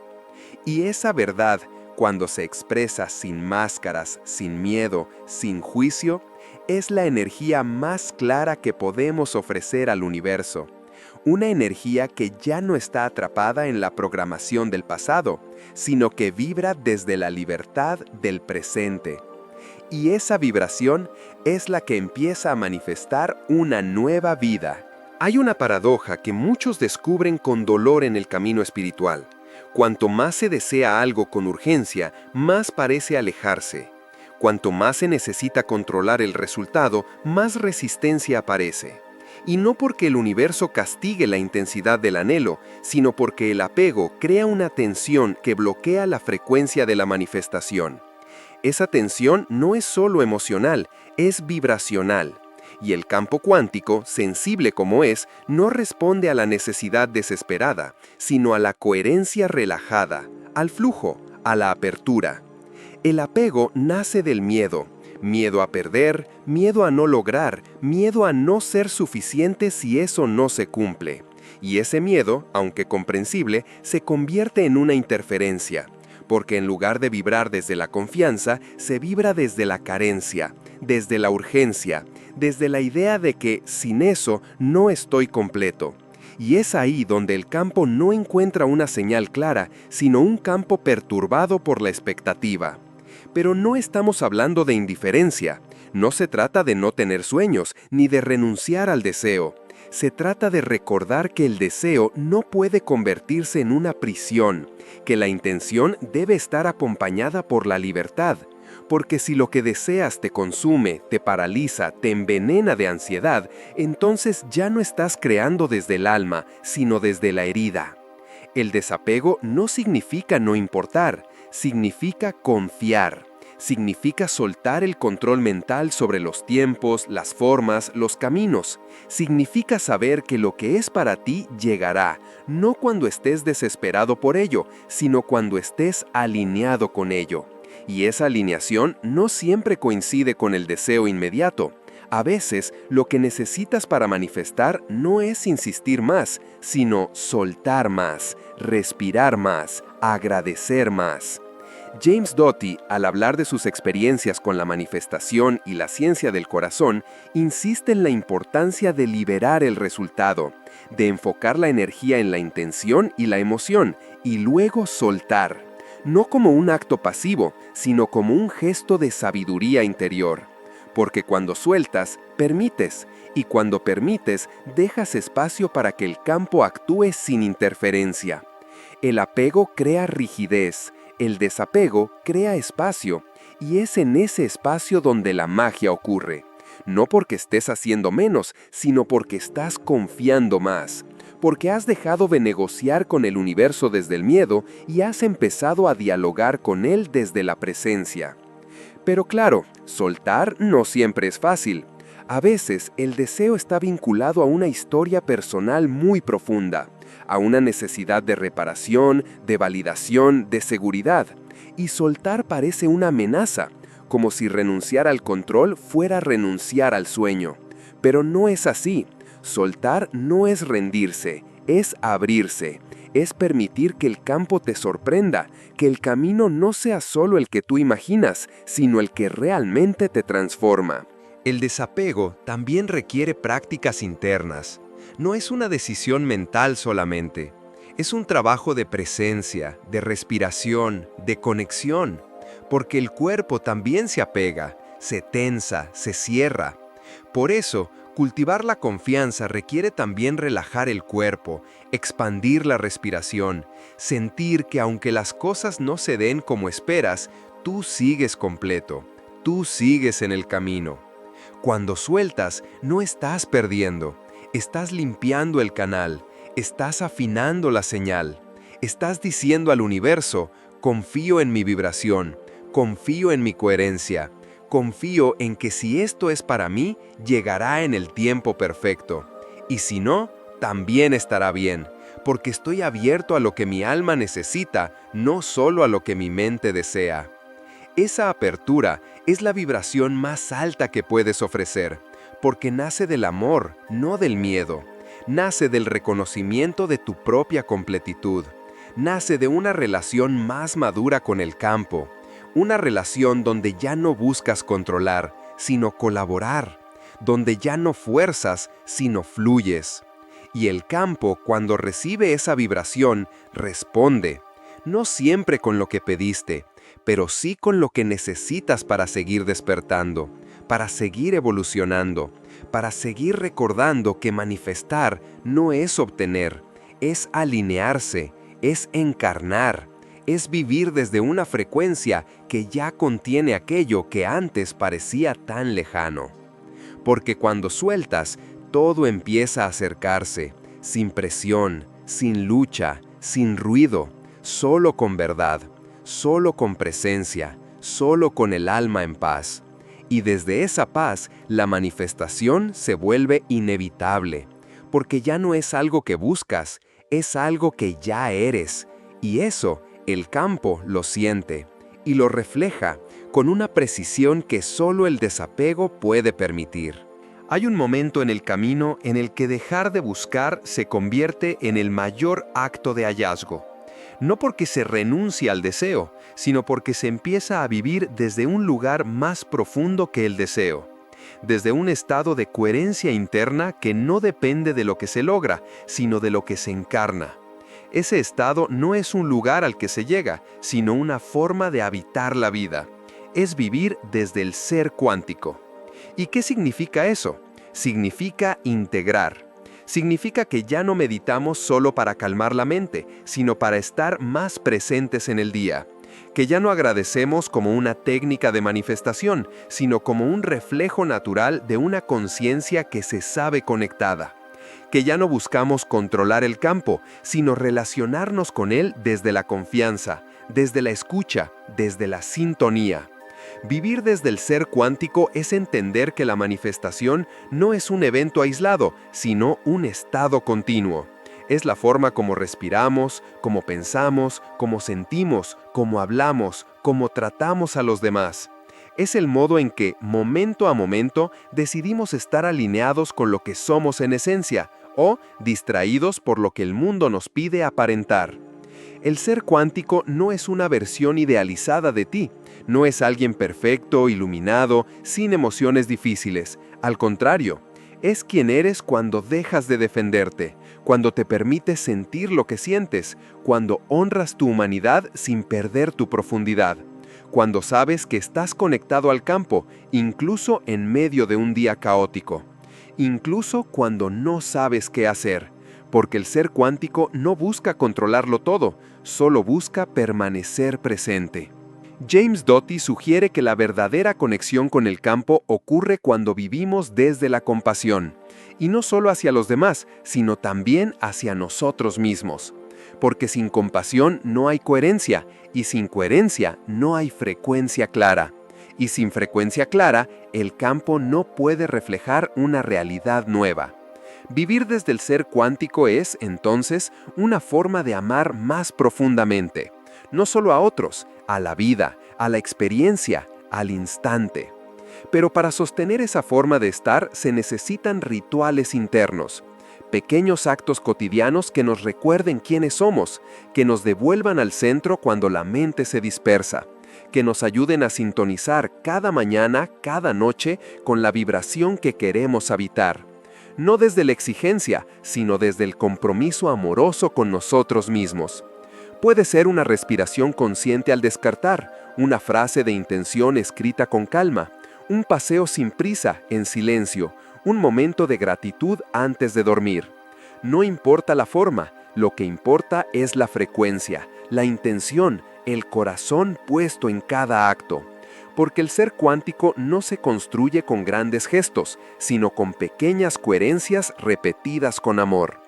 Y esa verdad, cuando se expresa sin máscaras, sin miedo, sin juicio, es la energía más clara que podemos ofrecer al universo. Una energía que ya no está atrapada en la programación del pasado, sino que vibra desde la libertad del presente. Y esa vibración es la que empieza a manifestar una nueva vida. Hay una paradoja que muchos descubren con dolor en el camino espiritual. Cuanto más se desea algo con urgencia, más parece alejarse. Cuanto más se necesita controlar el resultado, más resistencia aparece. Y no porque el universo castigue la intensidad del anhelo, sino porque el apego crea una tensión que bloquea la frecuencia de la manifestación. Esa tensión no es solo emocional, es vibracional. Y el campo cuántico, sensible como es, no responde a la necesidad desesperada, sino a la coherencia relajada, al flujo, a la apertura. El apego nace del miedo. Miedo a perder, miedo a no lograr, miedo a no ser suficiente si eso no se cumple. Y ese miedo, aunque comprensible, se convierte en una interferencia. Porque en lugar de vibrar desde la confianza, se vibra desde la carencia, desde la urgencia, desde la idea de que sin eso no estoy completo. Y es ahí donde el campo no encuentra una señal clara, sino un campo perturbado por la expectativa. Pero no estamos hablando de indiferencia. No se trata de no tener sueños, ni de renunciar al deseo. Se trata de recordar que el deseo no puede convertirse en una prisión, que la intención debe estar acompañada por la libertad, porque si lo que deseas te consume, te paraliza, te envenena de ansiedad, entonces ya no estás creando desde el alma, sino desde la herida. El desapego no significa no importar, significa confiar. Significa soltar el control mental sobre los tiempos, las formas, los caminos. Significa saber que lo que es para ti llegará, no cuando estés desesperado por ello, sino cuando estés alineado con ello. Y esa alineación no siempre coincide con el deseo inmediato. A veces, lo que necesitas para manifestar no es insistir más, sino soltar más, respirar más, agradecer más. James Doty, al hablar de sus experiencias con la manifestación y la ciencia del corazón, insiste en la importancia de liberar el resultado, de enfocar la energía en la intención y la emoción, y luego soltar, no como un acto pasivo, sino como un gesto de sabiduría interior. Porque cuando sueltas, permites, y cuando permites, dejas espacio para que el campo actúe sin interferencia. El apego crea rigidez. El desapego crea espacio, y es en ese espacio donde la magia ocurre. No porque estés haciendo menos, sino porque estás confiando más. porque has dejado de negociar con el universo desde el miedo y has empezado a dialogar con él desde la presencia. Pero claro, soltar no siempre es fácil. A veces el deseo está vinculado a una historia personal muy profunda, a una necesidad de reparación, de validación, de seguridad. Y soltar parece una amenaza, como si renunciar al control fuera renunciar al sueño. Pero no es así. Soltar no es rendirse, es abrirse. Es permitir que el campo te sorprenda, que el camino no sea solo el que tú imaginas, sino el que realmente te transforma. El desapego también requiere prácticas internas. No es una decisión mental solamente. Es un trabajo de presencia, de respiración, de conexión. Porque el cuerpo también se apega, se tensa, se cierra. Por eso, cultivar la confianza requiere también relajar el cuerpo, expandir la respiración, sentir que aunque las cosas no se den como esperas, tú sigues completo, tú sigues en el camino. Cuando sueltas, no estás perdiendo, estás limpiando el canal, estás afinando la señal, estás diciendo al universo, confío en mi vibración, confío en mi coherencia, confío en que si esto es para mí, llegará en el tiempo perfecto. Y si no, también estará bien, porque estoy abierto a lo que mi alma necesita, no solo a lo que mi mente desea. Esa apertura es la vibración más alta que puedes ofrecer, porque nace del amor, no del miedo. Nace del reconocimiento de tu propia completitud. Nace de una relación más madura con el campo. Una relación donde ya no buscas controlar, sino colaborar, donde ya no fuerzas, sino fluyes. Y el campo, cuando recibe esa vibración, responde, no siempre con lo que pediste, pero sí con lo que necesitas para seguir despertando, para seguir evolucionando, para seguir recordando que manifestar no es obtener, es alinearse, es encarnar, es vivir desde una frecuencia que ya contiene aquello que antes parecía tan lejano. Porque cuando sueltas, todo empieza a acercarse, sin presión, sin lucha, sin ruido, solo con verdad, solo con presencia, solo con el alma en paz. Y desde esa paz, la manifestación se vuelve inevitable, porque ya no es algo que buscas, es algo que ya eres, y eso el campo lo siente y lo refleja con una precisión que solo el desapego puede permitir. Hay un momento en el camino en el que dejar de buscar se convierte en el mayor acto de hallazgo. No porque se renuncia al deseo, sino porque se empieza a vivir desde un lugar más profundo que el deseo. Desde un estado de coherencia interna que no depende de lo que se logra, sino de lo que se encarna. Ese estado no es un lugar al que se llega, sino una forma de habitar la vida. Es vivir desde el ser cuántico. ¿Y qué significa eso? Significa integrar. Significa que ya no meditamos solo para calmar la mente, sino para estar más presentes en el día. Que ya no agradecemos como una técnica de manifestación, sino como un reflejo natural de una conciencia que se sabe conectada. Que ya no buscamos controlar el campo, sino relacionarnos con él desde la confianza, desde la escucha, desde la sintonía. Vivir desde el ser cuántico es entender que la manifestación no es un evento aislado, sino un estado continuo. Es la forma como respiramos, como pensamos, como sentimos, como hablamos, como tratamos a los demás. Es el modo en que, momento a momento, decidimos estar alineados con lo que somos en esencia, o distraídos por lo que el mundo nos pide aparentar. El ser cuántico no es una versión idealizada de ti, no es alguien perfecto, iluminado, sin emociones difíciles. Al contrario, es quien eres cuando dejas de defenderte, cuando te permites sentir lo que sientes, cuando honras tu humanidad sin perder tu profundidad, cuando sabes que estás conectado al campo, incluso en medio de un día caótico, incluso cuando no sabes qué hacer, porque el ser cuántico no busca controlarlo todo, solo busca permanecer presente. James Doty sugiere que la verdadera conexión con el campo ocurre cuando vivimos desde la compasión, y no solo hacia los demás, sino también hacia nosotros mismos. Porque sin compasión no hay coherencia, y sin coherencia no hay frecuencia clara. Y sin frecuencia clara, el campo no puede reflejar una realidad nueva. Vivir desde el ser cuántico es, entonces, una forma de amar más profundamente, no solo a otros, a la vida, a la experiencia, al instante. Pero para sostener esa forma de estar se necesitan rituales internos, pequeños actos cotidianos que nos recuerden quiénes somos, que nos devuelvan al centro cuando la mente se dispersa, que nos ayuden a sintonizar cada mañana, cada noche, con la vibración que queremos habitar. No desde la exigencia, sino desde el compromiso amoroso con nosotros mismos. Puede ser una respiración consciente al descartar, una frase de intención escrita con calma, un paseo sin prisa, en silencio, un momento de gratitud antes de dormir. No importa la forma, lo que importa es la frecuencia, la intención, el corazón puesto en cada acto. Porque el ser cuántico no se construye con grandes gestos, sino con pequeñas coherencias repetidas con amor.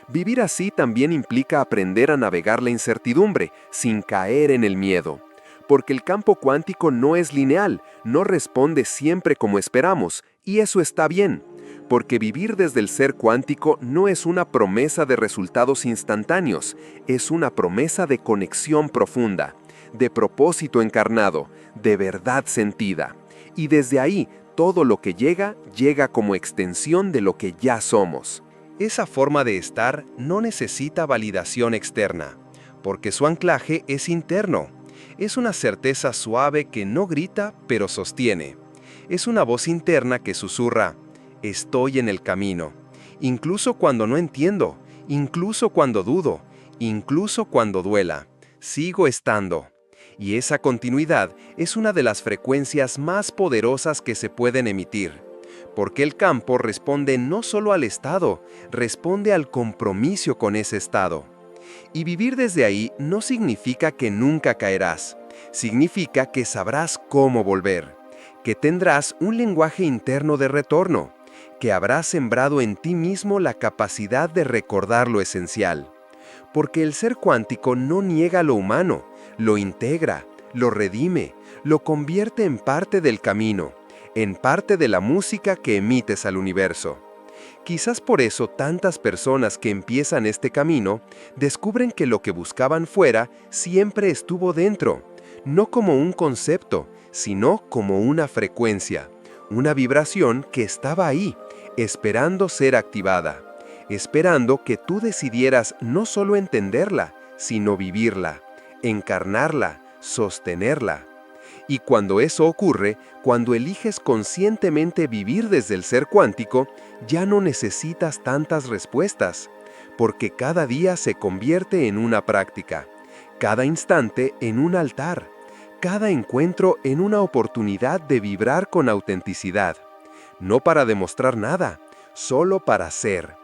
Vivir así también implica aprender a navegar la incertidumbre, sin caer en el miedo. Porque el campo cuántico no es lineal, no responde siempre como esperamos, y eso está bien. Porque vivir desde el ser cuántico no es una promesa de resultados instantáneos, es una promesa de conexión profunda, de propósito encarnado, de verdad sentida. Y desde ahí, todo lo que llega, llega como extensión de lo que ya somos. Esa forma de estar no necesita validación externa, porque su anclaje es interno. Es una certeza suave que no grita, pero sostiene. Es una voz interna que susurra, estoy en el camino, incluso cuando no entiendo, incluso cuando dudo, incluso cuando duela, sigo estando. Y esa continuidad es una de las frecuencias más poderosas que se pueden emitir, porque el campo responde no solo al estado, responde al compromiso con ese estado. Y vivir desde ahí no significa que nunca caerás, significa que sabrás cómo volver, que tendrás un lenguaje interno de retorno, que habrás sembrado en ti mismo la capacidad de recordar lo esencial. Porque el ser cuántico no niega lo humano, lo integra, lo redime, lo convierte en parte del camino, en parte de la música que emites al universo. Quizás por eso tantas personas que empiezan este camino descubren que lo que buscaban fuera siempre estuvo dentro, no como un concepto, sino como una frecuencia, una vibración que estaba ahí, esperando ser activada, esperando que tú decidieras no solo entenderla, sino vivirla, encarnarla, sostenerla. Y cuando eso ocurre, cuando eliges conscientemente vivir desde el ser cuántico, ya no necesitas tantas respuestas, porque cada día se convierte en una práctica, cada instante en un altar, cada encuentro en una oportunidad de vibrar con autenticidad, no para demostrar nada, solo para ser.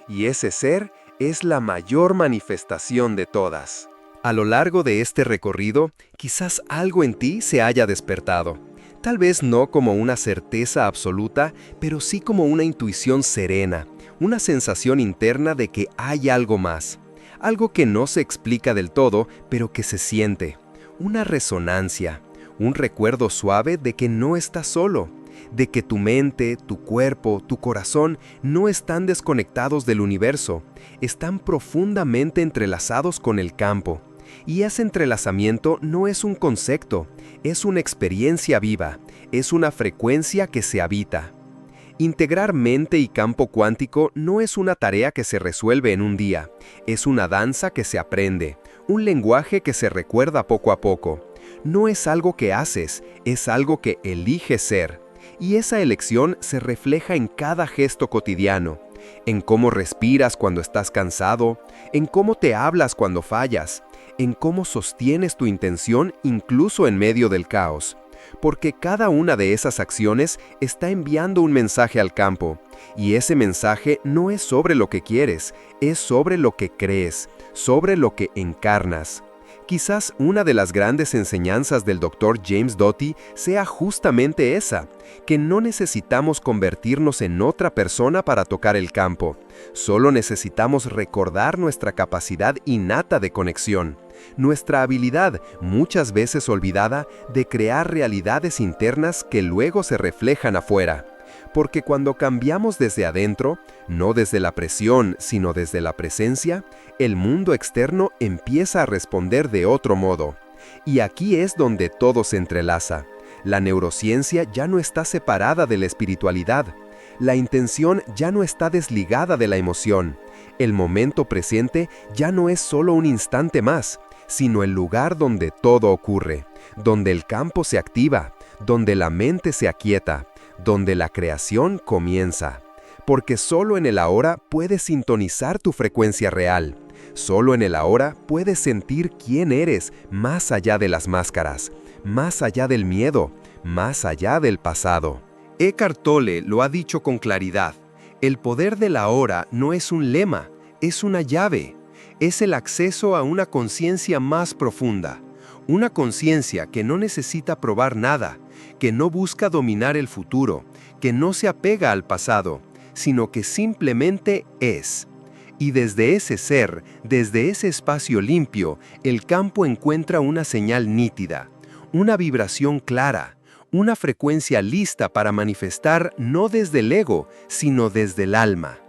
Y ese ser es la mayor manifestación de todas. A lo largo de este recorrido, quizás algo en ti se haya despertado. Tal vez no como una certeza absoluta, pero sí como una intuición serena, una sensación interna de que hay algo más. Algo que no se explica del todo, pero que se siente. Una resonancia, un recuerdo suave de que no estás solo, de que tu mente, tu cuerpo, tu corazón no están desconectados del universo, están profundamente entrelazados con el campo. Y ese entrelazamiento no es un concepto, es una experiencia viva, es una frecuencia que se habita. Integrar mente y campo cuántico no es una tarea que se resuelve en un día, es una danza que se aprende, un lenguaje que se recuerda poco a poco. No es algo que haces, es algo que eliges ser. Y esa elección se refleja en cada gesto cotidiano, en cómo respiras cuando estás cansado, en cómo te hablas cuando fallas, en cómo sostienes tu intención incluso en medio del caos. Porque cada una de esas acciones está enviando un mensaje al campo, y ese mensaje no es sobre lo que quieres, es sobre lo que crees, sobre lo que encarnas. Quizás una de las grandes enseñanzas del Dr. James Doty sea justamente esa, que no necesitamos convertirnos en otra persona para tocar el campo. Solo necesitamos recordar nuestra capacidad innata de conexión, nuestra habilidad, muchas veces olvidada, de crear realidades internas que luego se reflejan afuera. Porque cuando cambiamos desde adentro, no desde la presión, sino desde la presencia, el mundo externo empieza a responder de otro modo. Y aquí es donde todo se entrelaza. La neurociencia ya no está separada de la espiritualidad. La intención ya no está desligada de la emoción. El momento presente ya no es solo un instante más, sino el lugar donde todo ocurre, donde el campo se activa, donde la mente se aquieta, donde la creación comienza. Porque solo en el ahora puedes sintonizar tu frecuencia real. Solo en el ahora puedes sentir quién eres más allá de las máscaras, más allá del miedo, más allá del pasado. Eckhart Tolle lo ha dicho con claridad. El poder del ahora no es un lema, es una llave. Es el acceso a una conciencia más profunda. Una conciencia que no necesita probar nada, que no busca dominar el futuro, que no se apega al pasado, sino que simplemente es. Y desde ese ser, desde ese espacio limpio, el campo encuentra una señal nítida, una vibración clara, una frecuencia lista para manifestar no desde el ego, sino desde el alma.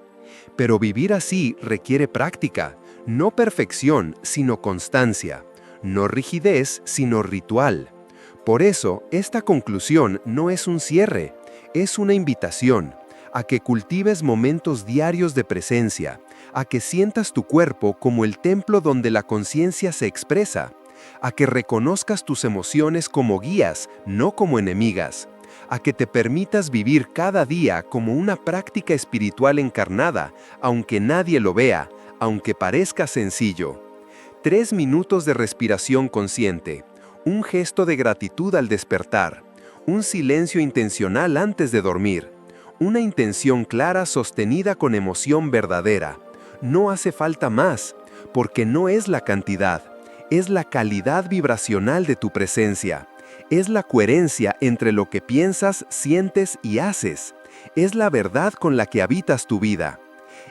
Pero vivir así requiere práctica, no perfección, sino constancia, no rigidez, sino ritual. Por eso, esta conclusión no es un cierre, es una invitación a que cultives momentos diarios de presencia, a que sientas tu cuerpo como el templo donde la conciencia se expresa, a que reconozcas tus emociones como guías, no como enemigas, a que te permitas vivir cada día como una práctica espiritual encarnada, aunque nadie lo vea, aunque parezca sencillo. 3 minutos de respiración consciente, un gesto de gratitud al despertar, un silencio intencional antes de dormir, una intención clara sostenida con emoción verdadera. No hace falta más, porque no es la cantidad, es la calidad vibracional de tu presencia. Es la coherencia entre lo que piensas, sientes y haces. Es la verdad con la que habitas tu vida.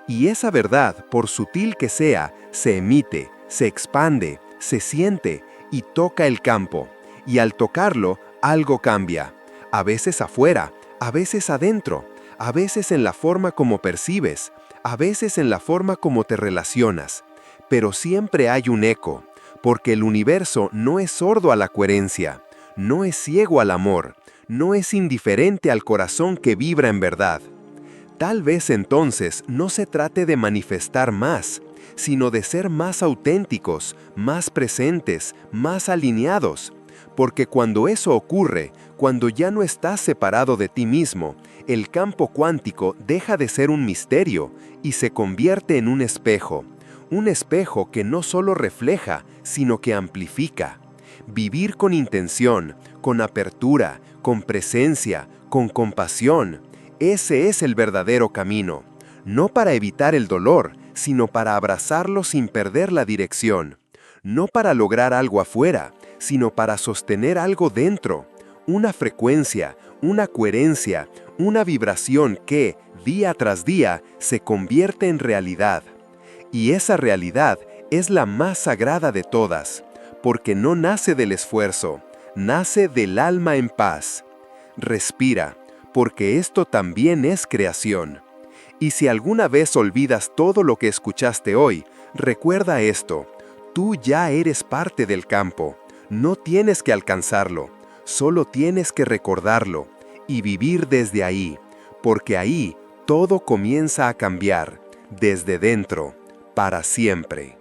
Y esa verdad, por sutil que sea, se emite, se expande, se siente y toca el campo. Y al tocarlo, algo cambia. A veces afuera, a veces adentro, a veces en la forma como percibes, a veces en la forma como te relacionas. Pero siempre hay un eco, porque el universo no es sordo a la coherencia, no es ciego al amor, no es indiferente al corazón que vibra en verdad. Tal vez entonces no se trate de manifestar más, sino de ser más auténticos, más presentes, más alineados. Porque cuando eso ocurre, cuando ya no estás separado de ti mismo, el campo cuántico deja de ser un misterio y se convierte en un espejo que no solo refleja, sino que amplifica. Vivir con intención, con apertura, con presencia, con compasión. Ese es el verdadero camino. No para evitar el dolor, sino para abrazarlo sin perder la dirección. No para lograr algo afuera, sino para sostener algo dentro. Una frecuencia, una coherencia, una vibración que, día tras día, se convierte en realidad. Y esa realidad es la más sagrada de todas, porque no nace del esfuerzo, nace del alma en paz. Respira, porque esto también es creación. Y si alguna vez olvidas todo lo que escuchaste hoy, recuerda esto: tú ya eres parte del campo, no tienes que alcanzarlo, solo tienes que recordarlo y vivir desde ahí, porque ahí todo comienza a cambiar, desde dentro, para siempre.